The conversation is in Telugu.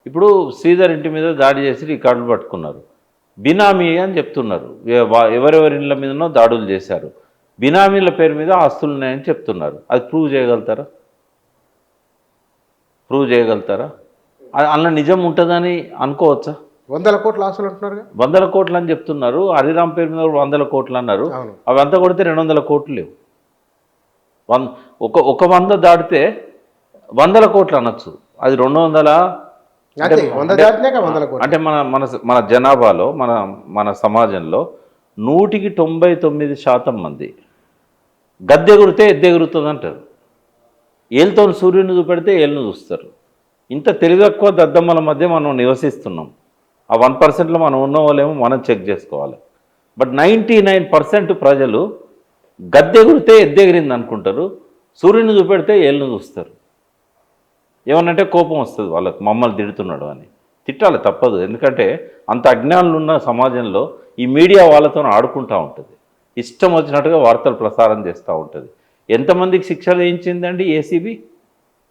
ఇప్పుడు శ్రీధర్ ఇంటి మీద దాడి చేసి రికార్డులు పట్టుకున్నారు. బినామీ అని చెప్తున్నారు. ఎవరెవరి ఇళ్ళ మీదనో దాడులు చేశారు. బినామీల పేరు మీద ఆస్తులు ఉన్నాయని చెప్తున్నారు. అది ప్రూవ్ చేయగలుగుతారా? అందులో నిజం ఉంటుందని అనుకోవచ్చా? 100 కోట్ల ఆస్తులు అంటున్నారు, 100 కోట్లు అని చెప్తున్నారు. హరిరామ్ పేరు మీద 100 కోట్లు అన్నారు. అవి అంతా కొడితే 200 కోట్లు లేవు. ఒక 100 దాటితే 100 కోట్లు అనొచ్చు. అది 200 అంటే మన జనాభాలో మన సమాజంలో 99% మంది గద్దెగురితే ఎద్దెగురుతుంది అంటారు. ఏళ్ళతో సూర్యుని చూపెడితే ఏళ్ళను చూస్తారు. ఇంత తెలివెక్కువ దద్దమ్మల మధ్య మనం నివసిస్తున్నాం. ఆ 1%లో మనం ఉన్న వాళ్ళేమో మనం చెక్ చేసుకోవాలి. బట్ 99% ప్రజలు గద్దెగురితే ఎద్దెగిరింది అనుకుంటారు. సూర్యుని చూపెడితే ఏళ్ళను చూస్తారు. ఏమనంటే కోపం వస్తుంది వాళ్ళకు, మమ్మల్ని తిడుతున్నాడు అని. తిట్టాలి, తప్పదు. ఎందుకంటే అంత అజ్ఞానులు ఉన్న సమాజంలో ఈ మీడియా వాళ్ళతో ఆడుకుంటూ ఉంటుంది. ఇష్టం వచ్చినట్టుగా వార్తలు ప్రసారం చేస్తూ ఉంటుంది. ఎంతమందికి శిక్ష వేయించిందండి ఏసీబీ?